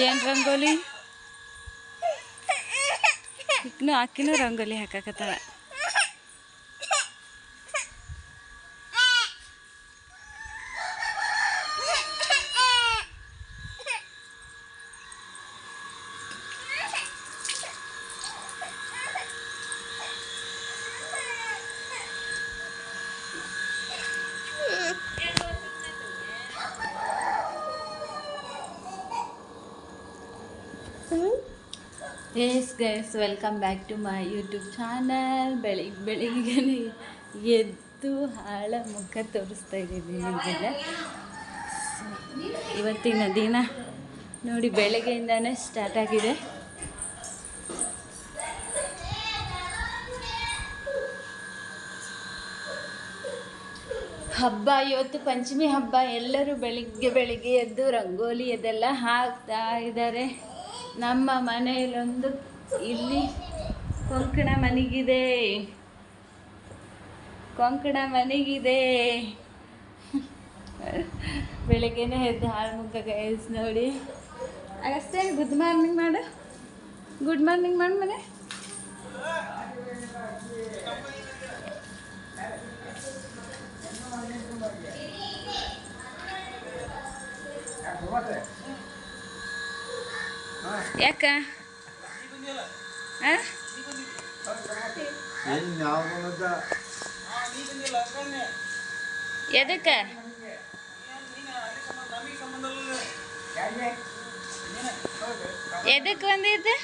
ಏನು ರಂಗೋಲಿ ಇಕ್ನು ಆಕಿನೂ ರಂಗೋಲಿ ಹಾಕಾಕತ್ತಾಳ. Yes guys, welcome back to my YouTube channel. ಬೆಳಿಗ್ಗೆ ಎದ್ದು ಹಾಳ ಮುಖ ತೋರಿಸ್ತಾ ಇದ್ದೀನಿ ನಿಮಗೆಲ್ಲ. ಇವತ್ತಿನ ದಿನ ನೋಡಿ ಬೆಳಗ್ಗೆಯಿಂದನೇ ಸ್ಟಾರ್ಟ್ ಆಗಿದೆ. ಹಬ್ಬ ಇವತ್ತು ಪಂಚಮಿ ಹಬ್ಬ. ಎಲ್ಲರೂ ಬೆಳಿಗ್ಗೆ ಎದ್ದು ರಂಗೋಲಿ ಅದೆಲ್ಲ ಹಾಕ್ತಾ ಇದ್ದಾರೆ. ನಮ್ಮ ಮನೆಯಲ್ಲೊಂದು ಇಲ್ಲಿ ಕೊಂಕಣ ಮನೆಗಿದೆ. ಬೆಳಗ್ಗೆನೇ ಎದ್ದು ಹಾಳು ಮುಖ ಗೈಸ್ ನೋಡಿ. ಅಷ್ಟೇ ಗುಡ್ ಮಾರ್ನಿಂಗ್ ಮಾಡು ಮನೆ. ಯಾಕ ಎದಕ್ಕೆ ಎದಕ್ಕೆ ಬಂದಿದ್ದೆ?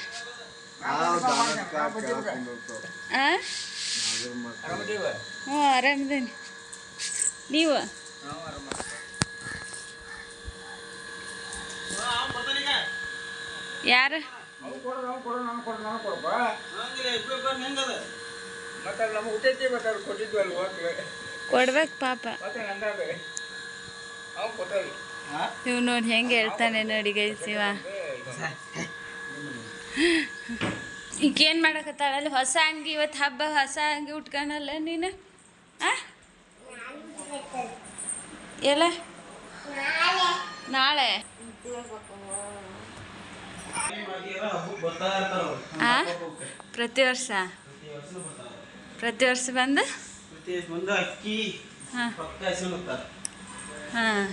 ಹ್ಞೂ ಆರಾಮಿದ್ದೀನಿ. ನೀವು ಯಾರು ಕೊಡ್ಬೇಕು ಪಾಪ. ಇವ್ ನೋಡಿ ಹೆಂಗೆ ಹೇಳ್ತಾನೆ ನೋಡಿ ಗೈಸ್. ಈಗೇನು ಮಾಡಕತ್ತಾಳಲ್ಲಿ ಹೊಸ ಅಂಗಿ. ಇವತ್ತು ಹಬ್ಬ, ಹೊಸ ಅಂಗಿ ಉಟ್ಕೊಳಲ್ಲ ನೀನು? ಎಲ್ಲ ನಾಳೆ ಪ್ರತಿ ವರ್ಷ ಬಂದು ಹಾಂ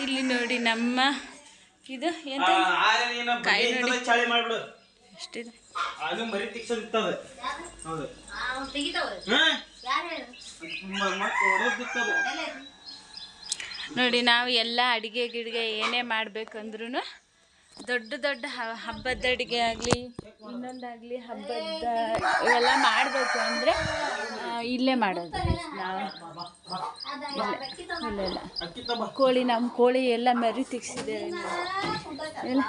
ಇಲ್ಲಿ ನೋಡಿ ನಮ್ಮ ಇದು ಎಂತ ಕಾಯಿ ನೋಡಿ ಎಷ್ಟಿದೆ. ನೋಡಿ ನಾವು ಎಲ್ಲ ಅಡುಗೆ ಗಿಡಿಗೆ ಏನೇ ಮಾಡಬೇಕಂದ್ರೂ ದೊಡ್ಡ ಹಬ್ಬದ ಅಡುಗೆ ಆಗಲಿ ಇನ್ನೊಂದಾಗಲಿ ಹಬ್ಬದ ಇವೆಲ್ಲ ಮಾಡಬೇಕು ಅಂದರೆ ಇಲ್ಲೇ ಮಾಡೋದು ನಾವು. ಇಲ್ಲ ಕೋಳಿ, ನಮ್ಮ ಕೋಳಿ ಎಲ್ಲ ಮರಿ ತೆಗ್ಸಿದ್ದೇವೆ. ಎಲ್ಲ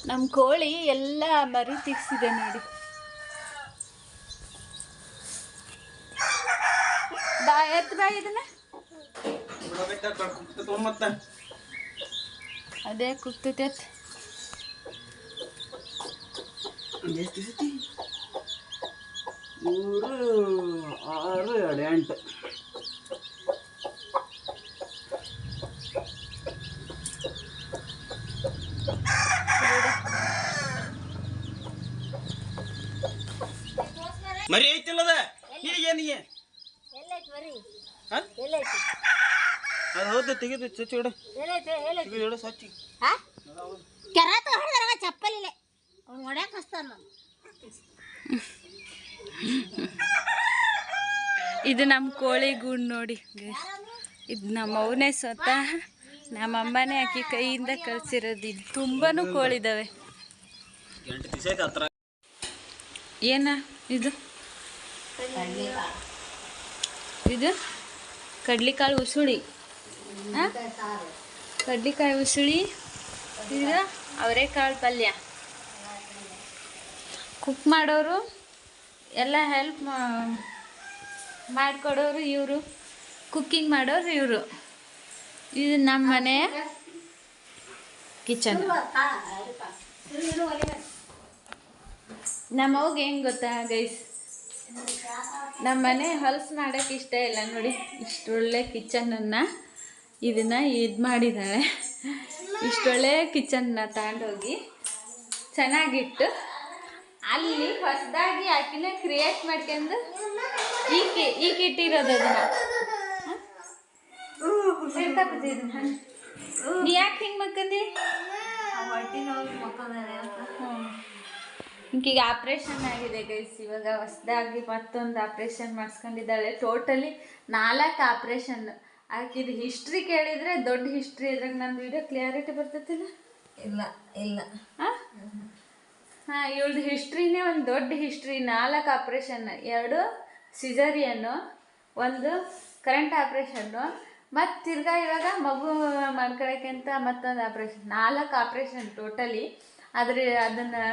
ನಮ್ಮ ಕೋಳಿ ಎಲ್ಲ ಮರಿ ತೆಗ್ಸಿದೆ ನೋಡಿ. ಬಾ ಇದನ್ನ ಅದೇ ಕುಗ್ತೈತೆ. 3, 6, 8 ಮರಿ ಐತಿಲ್ಲದ ಏನಿಗೆ ಅದು ಹೌದು ತೆಗೆದು ಸ್ವಚ್ಛ ಇಡ ಸ್ವಚ್ಛ ಚಪ್ಪಲಿಲ್ಲ ಹೊಡ್ಯಾಕ ಹಸ್ತಾನ. ಇದು ನಮ್ಮ ಕೋಳಿ ಗೂಡು ನೋಡಿ. ಇದು ನಮ್ಮ ಅವನೇ ಸ್ವತಃ ನಮ್ಮ ಅಮ್ಮನೇ ಆಕಿ ಕೈಯಿಂದ ಕಳಿಸಿರೋದು. ಇದು ತುಂಬಾ ಕೋಳಿದ್ದಾವೆ. ಏನ ಇದು ಕಡ್ಲಿಕಾಳು ಉಸುಳಿ. ಕಡ್ಲಿಕಾಯಿ ಉಸುಳಿ. ಇದು ಅವರೆಕಾಳು ಪಲ್ಯ. ಕುಕ್ ಮಾಡೋರು ಎಲ್ಲ ಹೆಲ್ಪ್ ಮಾಡಿಕೊಡೋರು ಇವರು, ಕುಕ್ಕಿಂಗ್ ಮಾಡೋರು ಇವರು. ಇದು ನಮ್ಮ ಮನೆ ಕಿಚನ್. ನಮ್ಮ ಅವ್ಗೆ ಹೆಂಗೆ ಗೊತ್ತಾ ಗೈಸ್, ನಮ್ಮ ಮನೆ ಹೊಲಸು ಮಾಡೋಕ್ಕೆ ಇಷ್ಟ ಇಲ್ಲ ನೋಡಿ. ಇಷ್ಟೊಳ್ಳೆ ಕಿಚನನ್ನು ಇದನ್ನು ಇದು ಮಾಡಿದ್ದಾಳೆ. ಇಷ್ಟೊಳ್ಳೆ ಕಿಚನ್ನ ತಗೊಂಡೋಗಿ ಚೆನ್ನಾಗಿಟ್ಟು ಅಲ್ಲಿ ಹೊಸದಾಗಿ ಆಕಿನ ಕ್ರಿಯೇಟ್ ಮಾಡ್ಕೊಂಡು ಈಗ ಇಟ್ಟಿರೋದು ಅದನ್ನು. ನೀ ಯಾಕೆ ಹಿಂಗೆ ಮಕ್ಕಂದಿ? ಈಗೀಗ ಆಪ್ರೇಷನ್ ಆಗಿದೆ ಗೈಸ್. ಇವಾಗ ಹೊಸದಾಗಿ ಮತ್ತೊಂದು ಆಪ್ರೇಷನ್ ಮಾಡಿಸ್ಕೊಂಡಿದ್ದಾಳೆ. Totally 4 operation. ಆಕಿದು ಹಿಸ್ಟ್ರಿ ಕೇಳಿದರೆ ದೊಡ್ಡ ಹಿಸ್ಟ್ರಿ. ಇದ್ರಾಗ ನನ್ನ ವಿಡಿಯೋ ಕ್ಲಿಯಾರಿಟಿ ಬರ್ತೈತಿಲ್ಲ? ಇಲ್ಲ ಇಲ್ಲ. ಹಾಂ, ಇವಳ್ದು ಹಿಸ್ಟ್ರಿನೇ ಒಂದು ದೊಡ್ಡ ಹಿಸ್ಟ್ರಿ. 4 ಆಪ್ರೇಷನ್, 2 ಸಿಜರಿಯನ್ನು, 1 ಕರೆಂಟ್ ಆಪ್ರೇಷನ್ನು, ಮತ್ತು ತಿರ್ಗಾ ಇವಾಗ ಮಗು ಮಾಡ್ಕೊಳಕ್ಕೆ ಅಂತ ಮತ್ತೊಂದು ಆಪ್ರೇಷನ್. 4 operation totally. ಆದರೆ ಅದನ್ನು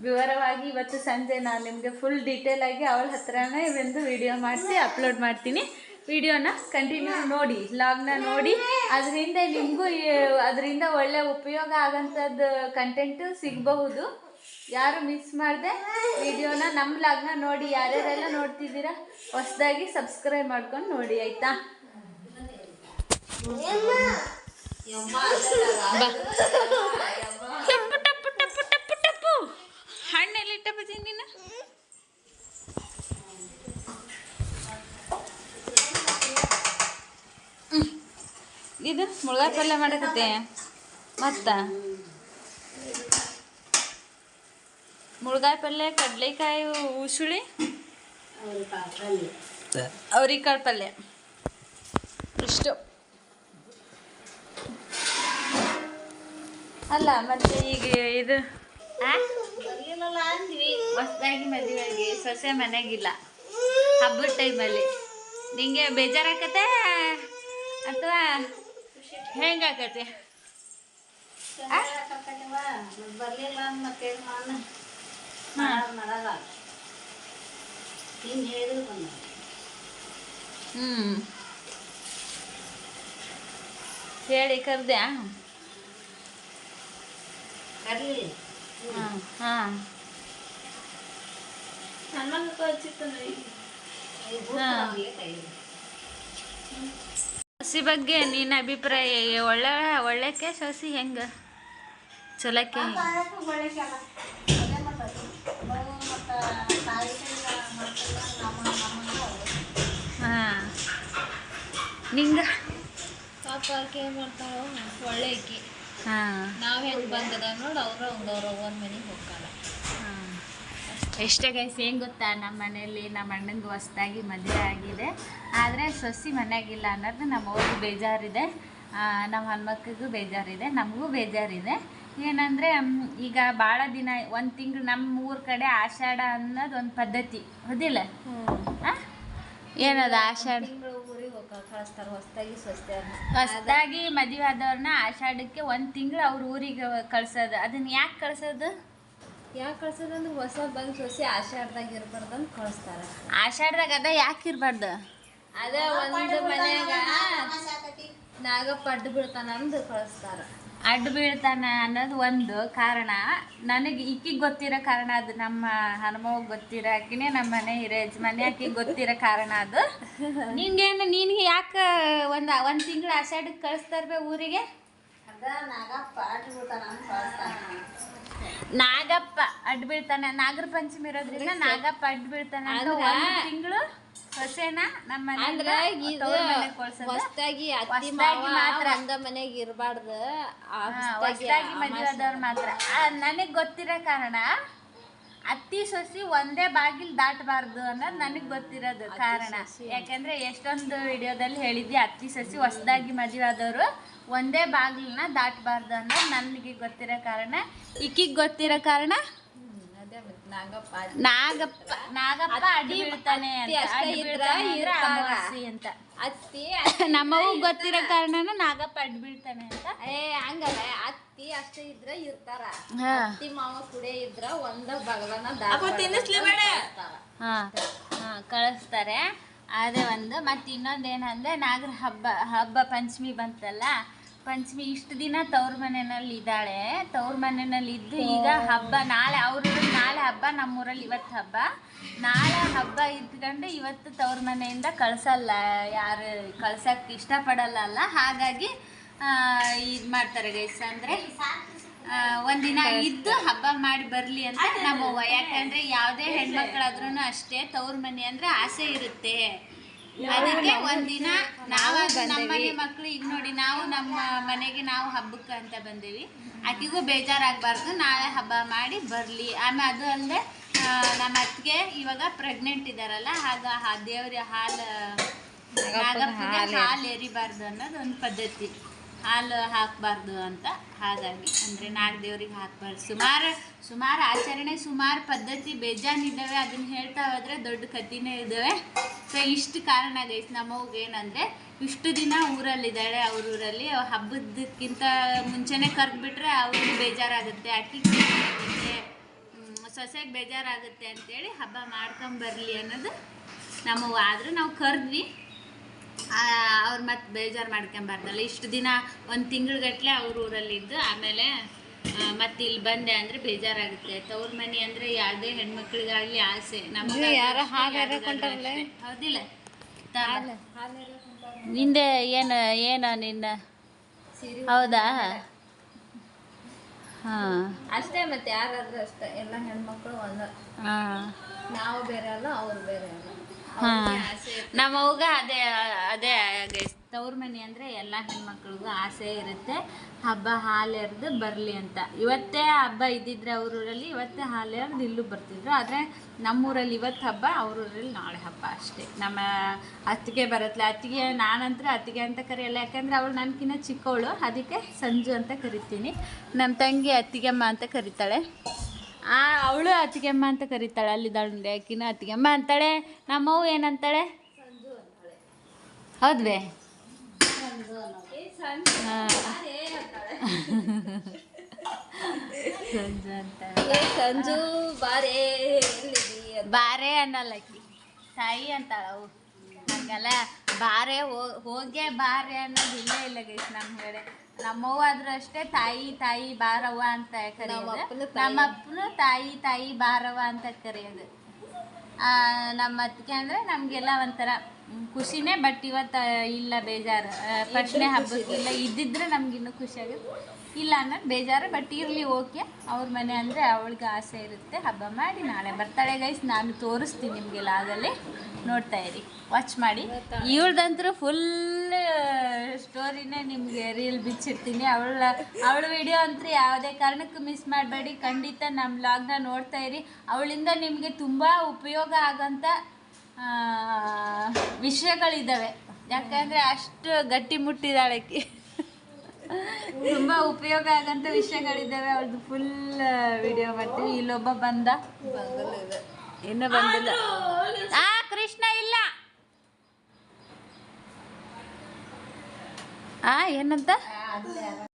ವಿವರವಾಗಿ ಇವತ್ತು ಸಂಜೆ ನಾನು ನಿಮಗೆ ಫುಲ್ ಡೀಟೇಲಾಗಿ ಅವಳ ಹತ್ರನೇ ಒಂದು ವಿಡಿಯೋ ಮಾಡಿಸಿ ಅಪ್ಲೋಡ್ ಮಾಡ್ತೀನಿ. ವಿಡಿಯೋನ ಕಂಟಿನ್ಯೂ ನೋಡಿ, ವ್ಲಾಗ್ನ ನೋಡಿ. ಅದರಿಂದ ನಿಮಗೂ ಅದರಿಂದ ಒಳ್ಳೆ ಉಪಯೋಗ ಆಗೋಂಥದ್ದು ಕಂಟೆಂಟು ಸಿಗಬಹುದು. ಯಾರು ಮಿಸ್ ಮಾಡಿದೆ ವಿಡಿಯೋನ ನಮ್ಮ ವ್ಲಾಗ್ನ ನೋಡಿ. ಯಾರ್ಯಾರೆಲ್ಲ ನೋಡ್ತಿದ್ದೀರಾ ಹೊಸದಾಗಿ ಸಬ್ಸ್ಕ್ರೈಬ್ ಮಾಡ್ಕೊಂಡು ನೋಡಿ, ಆಯಿತಾ? ಟಪ್ಪು ಟಪ್ಪು ಟಪ್ಪು ಟಪ್ಪು ಟಪ್ಪು ಹಣ್ಣೆಲ್ಲಿ ಇಟ್ಟಪ್ಪಿ ನೀನು? ಇದು ಮುಳ್ಗಾಯಿ ಪಲ್ಯ ಮಾಡಕತ್ತೆ. ಮತ್ತು ಮುಳ್ಗಾಯಿ ಪಲ್ಯ, ಕಡಲೆಕಾಯಿ ಉಸುಳಿ, ಅವ್ರಿಕಾಳು ಪಲ್ಯ ಇಷ್ಟು. ಅಲ್ಲ ಮತ್ತೆ ಈಗ ಇದು ಹೊಸದಾಗಿ ಮದುವೆಗೆ ಸೊಸೆ ಮನೆಗಿಲ್ಲ, ಹಬ್ಬದ ಟೈಮಲ್ಲಿ ನಿಂಗೆ ಬೇಜಾರಾಕತ್ತೆ ಅಥವಾ ಹೆಂಗಾಕತ್ತೆ? ಬರ್ಲಿಲ್ಲ ಮತ್ತೆ ಮಾಡಲ್ಲ. ಹಿಂಗೆ ಹೇಳಿದ್ರು ಬಂದ. ಹೇಳಿ ಕರ್ದ್ಯಾ? ಕರ್ಲಿ. ಹಾಂ ಸೊಸಿ ಬಗ್ಗೆ ನಿನ್ನ ಅಭಿಪ್ರಾಯ? ಒಳ್ಳೆಕ್ಕೆ ಸೊಸಿ ಹೆಂಗೆ? ಚಲಕ್ಕೆ ಹಾಂ. ನಿಂಗೆ ಪಾಪ ಆಕೆ ಮಾಡ್ತಾಳೋ ಒಳ್ಳೆಕಿ. ಹಾಂ, ನಾವು ಹೆಂಗೆ ಬಂದದ ನೋಡಿ ಅವ್ರ ಅವ್ರ ಮನೆಗೆ ಹೋಗ್ತಾಳ. ಹಾಂ. ಎಷ್ಟೇ ಗೈಸ್, ಏನು ಗೊತ್ತಾ, ನಮ್ಮ ಮನೆಯಲ್ಲಿ ನಮ್ಮ ಅಣ್ಣಂಗೆ ಹೊಸ್ದಾಗಿ ಮದುವೆ ಆಗಿದೆ. ಆದರೆ ಸೊಸಿ ಮನೆಯಾಗಿಲ್ಲ ಅನ್ನೋದು ನಮ್ಮ ಅವ್ರಿಗೆ ಬೇಜಾರಿದೆ, ನಮ್ಮ ಹೆಣ್ಮಕ್ಳಿಗೂ ಬೇಜಾರಿದೆ, ನಮಗೂ ಬೇಜಾರಿದೆ. ಏನಂದರೆ ಈಗ ಭಾಳ ದಿನ 1 ತಿಂಗಳು ನಮ್ಮ ಊರ ಕಡೆ ಆಷಾಢ ಅನ್ನೋದು ಒಂದು ಪದ್ಧತಿ, ಹೌದಿಲ್ಲ? ಹಾಂ, ಏನದು ಆಷಾಢ? ಊರಿಗೆ ಕಳಿಸ್ತಾರೆ ಹೊಸ್ದಾಗಿ ಮದುವೆ ಆದವ್ರನ್ನ ಆಷಾಢಕ್ಕೆ 1 ತಿಂಗಳು ಅವ್ರ ಊರಿಗೆ ಕಳ್ಸೋದು. ಅದನ್ನ ಯಾಕೆ ಕಳ್ಸೋದು? ಅಂದ್ರೆ ಹೊಸ ಬಂದು ಸೊಸೆ ಆಷಾಢದಾಗ ಇರ್ಬಾರ್ದಂತ ಕಳಿಸ್ತಾರೆ. ಆಷಾಢದಾಗ ಅದ ಯಾಕೆ ಇರಬಾರ್ದು? ಅದ ಒಂದು ಮನ್ಯಾಗ ನಾಗಪ್ಪ ಅಡ್ಡು ಬಿಡ್ತಾನ ಅಂದು ಕಳಿಸ್ತಾರೆ. ಅಡ್ಡು ಬೀಳ್ತಾನ ಅನ್ನೋದು ಒಂದು ಕಾರಣ. ನನಗೆ ಈಕಿಗೆ ಗೊತ್ತಿರೋ ಕಾರಣ ಅದು. ನಮ್ಮ ಹನುಮವ್ಗೆ ಗೊತ್ತಿರೋ ಆಕಿನೇ ನಮ್ಮ ಮನೆ ಹಿರಿಯ ಯಜಮಾನಿ, ಆಕಿಗೆ ಗೊತ್ತಿರೋ ಕಾರಣ ಅದು. ನಿನಗೆ ಯಾಕೆ ಒಂದು ತಿಂಗಳು ಆಷಾಢಕ್ಕೆ ಕಳಿಸ್ತಾರೆ ಊರಿಗೆ? ನಾಗಪ್ಪ ಅಡ್ಡು ಬಿಡ್ತಾನ ಅಂತ ಕಳಿಸ್ತಾರೆ. ನಾಗಪ್ಪ ಅಡ್ಡು ಬೀಳ್ತಾನೆ, ನಾಗರ ಪಂಚಮಿ ಇರೋದ್ರಿಂದ ನಾಗಪ್ಪ ಅಡ್ಡು ಬೀಳ್ತಾನೆ ಅಂತ 1 ತಿಂಗಳು ಸೊಸೆನ ನಮ್ಮ ಹೊಸ್ದಾಗಿ ಮಾತ್ರ ಒಂದ ಮನೆಗೆ ಇರಬಾರ್ದು. ಹೊಸ್ದಾಗಿ ಮದುವೆ ಆದವ್ರು ಮಾತ್ರ. ನನಗೆ ಗೊತ್ತಿರೋ ಕಾರಣ ಅತ್ತಿ ಸೊಸಿ ಒಂದೇ ಬಾಗಿಲು ದಾಟಬಾರ್ದು ಅನ್ನೋದು ನನಗೆ ಗೊತ್ತಿರೋದು ಕಾರಣ. ಯಾಕೆಂದರೆ ಎಷ್ಟೊಂದು ವಿಡಿಯೋದಲ್ಲಿ ಹೇಳಿದ್ದೆ, ಅತ್ತಿ ಸೊಸಿ ಹೊಸ್ದಾಗಿ ಮದುವೆ ಆದವರು ಒಂದೇ ಬಾಗಿಲನ್ನ ದಾಟಬಾರ್ದು ಅನ್ನೋದು ನನಗೆ ಗೊತ್ತಿರೋ ಕಾರಣ. ಈಕಿಗೆ ಗೊತ್ತಿರೋ ಕಾರಣ ನಾಗಪ್ಪ ಅಡ್ಡಿ ಬೀಳ್ತಾನೆ ಅಂತ. ಅತ್ತಿ ನಮ್ಮವು ಗೊತ್ತಿರೋ ಕಾರಣನ ನಾಗಪ್ಪ ಅಡ್ಡಿ ಬೀಳ್ತಾನೆ ಅಂತ. ಹಂಗಲ್ಲ, ಅತ್ತಿ ಅಷ್ಟೇ ಇದ್ರ ಇರ್ತಾರ. ಅತ್ತಿ ಮಾವ ಕುಡೆ ಇದ್ರ ಒಂದ ಬಗಲನ ಕಳಿಸ್ತಾರೆ. ಅದೇ ಒಂದು. ಮತ್ತು ಇನ್ನೊಂದೇನಂದರೆ ನಾಗರ ಹಬ್ಬ ಪಂಚಮಿ ಬಂತಲ್ಲ, ಪಂಚಮಿ ಇಷ್ಟು ದಿನ ತವ್ರ ಮನೆಯಲ್ಲಿ ಇದ್ದಾಳೆ. ತವ್ರ ಮನೆಯಲ್ಲಿ ಇದ್ದು ಈಗ ಹಬ್ಬ ನಾಳೆ, ಅವ್ರೂರಲ್ಲಿ ನಾಳೆ ಹಬ್ಬ, ನಮ್ಮೂರಲ್ಲಿ ಇವತ್ತು ಹಬ್ಬ. ನಾಳೆ ಹಬ್ಬ ಇದ್ಕೊಂಡು ಇವತ್ತು ತವ್ರ ಮನೆಯಿಂದ ಕಳ್ಸಲ್ಲ, ಯಾರು ಕಳ್ಸೋಕ್ಕೆ ಇಷ್ಟಪಡಲ್ಲ. ಹಾಗಾಗಿ ಇದು ಮಾಡ್ತಾರೆ ಗೈಸ್, ಅಂದರೆ ಒಂದಿನ ಇದ್ದು ಹಬ್ಬ ಮಾಡಿ ಬರಲಿ ಅಂತ ನಮ್ಮವ್ವ. ಯಾಕಂದರೆ ಯಾವುದೇ ಹೆಣ್ಮಕ್ಳಾದ್ರೂ ಅಷ್ಟೇ ತವ್ರ ಮನೆ ಅಂದರೆ ಆಸೆ ಇರುತ್ತೆ. ಅದಕ್ಕೆ ಒಂದಿನ ನಾವು ನಮ್ಮ ಮನೆ ಮಕ್ಕಳು ಈಗ ನೋಡಿ, ನಾವು ನಮ್ಮ ಮನೆಗೆ ನಾವು ಹಬ್ಬಕ್ಕೆ ಅಂತ ಬಂದೇವಿ. ಆಕೆಗೂ ಬೇಜಾರಾಗಬಾರ್ದು, ನಾಳೆ ಹಬ್ಬ ಮಾಡಿ ಬರಲಿ. ಆಮೇಲೆ ಅದು ಅಲ್ಲದೆ ನಮ್ಮ ಅತ್ತಿಗೆ ಇವಾಗ ಪ್ರೆಗ್ನೆಂಟ್ ಇದ್ದಾರಲ್ಲ, ಆಗ ದೇವ್ರ ಹಾಲು ಹಾಲು ಎರಿಬಾರ್ದು ಅನ್ನೋದು ಒಂದು ಪದ್ಧತಿ. ಹಾಲು ಹಾಕಬಾರ್ದು ಅಂತ. ಹಾಗಾಗಿ ಅಂದರೆ ನಾಗದೇವ್ರಿಗೆ ಹಾಕಬಾರ್ದು. ಸುಮಾರು ಆಚರಣೆ, ಸುಮಾರು ಪದ್ಧತಿ ಬೇಜಾನಿದ್ದಾವೆ. ಅದನ್ನು ಹೇಳ್ತಾ ಹೋದರೆ ದೊಡ್ಡ ಕಥೆನೇ ಇದ್ದಾವೆ. ಸೊ ಇಷ್ಟು ಕಾರಣ ಗೈಸ್ ನಮ್ಮವ್ಗೆ ಏನಂದರೆ, ಇಷ್ಟು ದಿನ ಊರಲ್ಲಿದ್ದಾಳೆ. ಊರಲ್ಲಿ ಹಬ್ಬದಕ್ಕಿಂತ ಮುಂಚೆನೇ ಕರೆದ್ಬಿಟ್ರೆ ಅವ್ರಿಗೆ ಬೇಜಾರಾಗುತ್ತೆ, ಅಕ್ಕಿಗೆ ಬೇಜಾರಾಗುತ್ತೆ, ಸೊಸೆಗೆ ಬೇಜಾರಾಗುತ್ತೆ ಅಂತೇಳಿ ಹಬ್ಬ ಮಾಡ್ಕೊಂಬರ್ಲಿ ಅನ್ನೋದು ನಮ್ಮವ್ವ. ಆದರೂ ನಾವು ಕರೆದ್ವಿ, ಅವ್ರು ಮತ್ತೆ ಬೇಜಾರು ಮಾಡ್ಕೊಂಬಾರ್ದಲ್ಲ. ಇಷ್ಟು ದಿನ ಒಂದು ತಿಂಗಳಗಟ್ಟಲೆ ಅವ್ರ ಊರಲ್ಲಿದ್ದು ಆಮೇಲೆ ಮತ್ತೆ ಇಲ್ಲಿ ಬಂದೆ ಅಂದರೆ ಬೇಜಾರಾಗುತ್ತೆ. ತವ್ರ ಮನೆ ಅಂದರೆ ಯಾವುದೇ ಹೆಣ್ಮಕ್ಳಿಗಾಗಲಿ ಆಸೆ. ನಮಗೆ ಹೌದಿಲ್ಲ? ನಿಂದೆ ಏನು ನಿನ್ನ ಹೌದಾ? ಹಾಂ ಅಷ್ಟೇ. ಮತ್ತೆ ಯಾರಾದ್ರೂ ಅಷ್ಟೇ, ಎಲ್ಲ ಹೆಣ್ಮಕ್ಳು ಒಂದು. ನಾವು ಬೇರೆ ಅಲ್ಲ, ಅವ್ರು ಬೇರೆ ಅಲ್ಲ. ನಮ್ಮವ್ಗ ಅದೇ ತವ್ರ ಮನೆ ಅಂದರೆ ಎಲ್ಲ ಹೆಣ್ಮಕ್ಳಿಗೂ ಆಸೆ ಇರುತ್ತೆ, ಹಬ್ಬ ಹಾಲು ಎರೆದು ಬರಲಿ ಅಂತ. ಇವತ್ತೇ ಹಬ್ಬ ಇದ್ದಿದ್ರೆ ಅವ್ರೂರಲ್ಲಿ ಇವತ್ತೇ ಹಾಲು ಎರೆದು ಇಲ್ಲೂ ಬರ್ತಿದ್ರು. ಆದರೆ ನಮ್ಮೂರಲ್ಲಿ ಇವತ್ತು ಹಬ್ಬ, ಅವ್ರೂರಲ್ಲಿ ನಾಳೆ ಹಬ್ಬ ಅಷ್ಟೇ. ನಮ್ಮ ಅತ್ತಿಗೆ ಬರತ್ಲೆ, ಅತ್ತಿಗೆ ನಾನಂತರ ಅತ್ತಿಗೆ ಅಂತ ಕರೆಯಲ್ಲ, ಯಾಕಂದರೆ ಅವಳು ನನಗಿನ್ನ ಚಿಕ್ಕವಳು, ಅದಕ್ಕೆ ಸಂಜು ಅಂತ ಕರಿತೀನಿ. ನಮ್ಮ ತಂಗಿ ಅತ್ತಿಗೆಮ್ಮ ಅಂತ ಕರಿತಾಳೆ. ಅವಳು ಅತ್ತಿಗೆಮ್ಮ ಅಂತ ಕರೀತಾಳೆ. ಅಲ್ಲಿದ್ದಾಳೆ ಆಕಿನ ಅತ್ತಿಗೆಮ್ಮ ಅಂತಾಳೆ. ನಮ್ಮವ್ವ ಏನಂತಾಳೆ? ಹೌದ್ವೇ? ಸಂಜು ಅಂತಾಳೆ. ಸಂಜು ಬಾರೆ ಅನ್ನಲ್ಲ ಆಕಿ, ತಾಯಿ ಅಂತಾಳ ಅವು. ಹಂಗಲ್ಲ, ಬಾರೆ ಹೋಗೇ ಬಾರೆ ಅನ್ನೋದು ಇಲ್ಲ ಗೈಸ್ ನಮ್ಮ ಹೇಳಿ. ನಮ್ಮವ್ವ ಆದ್ರೂ ಅಷ್ಟೇ ತಾಯಿ ಬಾರವ್ವ ಅಂತ ಕರೆಯೋದು. ನಮ್ಮಪ್ಪನು ತಾಯಿ ಬಾರವ್ವ ಅಂತ ಕರೆಯೋದು. ನಮ್ಮ ಅತ್ತಿಗೆ ಅಂದರೆ ನಮಗೆಲ್ಲ ಒಂಥರ ಖುಷಿನೇ. ಬಟ್ ಇವತ್ತು ಇಲ್ಲ, ಬೇಜಾರು. ಫಸ್ಟ್ನೇ ಹಬ್ಬಕ್ಕೆ ಇಲ್ಲ, ಇದ್ದಿದ್ರೆ ನಮಗಿನ್ನೂ ಖುಷಿಯಾಗುತ್ತೆ. ಇಲ್ಲ ಅನ್ನೋದು ಬೇಜಾರು. ಬಟ್ ಇರಲಿ, ಓಕೆ. ಅವ್ರ ಮನೆ ಅಂದರೆ ಅವಳಿಗೆ ಆಸೆ ಇರುತ್ತೆ, ಹಬ್ಬ ಮಾಡಿ ನಾಳೆ ಬರ್ತಾಳೆ ಗೈಸ್. ನಾನು ತೋರಿಸ್ತೀನಿ ನಿಮಗೆಲ್ಲ, ಆಗಲ್ಲಿ ನೋಡ್ತಾ ಇರಿ, ವಾಚ್ ಮಾಡಿ. ಇವಳ್ದಂತರೂ ಫುಲ್ ಸ್ಟೋರಿನೇ ನಿಮಗೆ ರೀಲ್ ಬಿಚ್ಚಿರ್ತೀನಿ. ಅವಳ ವಿಡಿಯೋ ಅಂತೂ ಯಾವುದೇ ಕಾರಣಕ್ಕೂ ಮಿಸ್ ಮಾಡಬೇಡಿ. ಖಂಡಿತ ನಮ್ಮ ವ್ಲಾಗ್ನ ನೋಡ್ತಾ ಇರಿ. ಅವಳಿಂದ ನಿಮಗೆ ತುಂಬ ಉಪಯೋಗ ಆಗೋಂಥ ವಿಷಯಗಳಿದ್ದಾವೆ. ಯಾಕಂದರೆ ಅಷ್ಟು ಗಟ್ಟಿ ಮುಟ್ಟಿದಾಳೆ ಆಕಿ. ತುಂಬ ಉಪಯೋಗ ಆಗೋಂಥ ವಿಷಯಗಳಿದ್ದಾವೆ. ಅವ್ರದ್ದು ಫುಲ್ ವಿಡಿಯೋ ಮಾಡ್ತೀವಿ. ಇಲ್ಲೊಬ್ಬ ಬಂದ, ಇನ್ನೂ ಬಂದಿಲ್ಲ. ಕೃಷ್ಣ ಇಲ್ಲ. ಏನಂತ?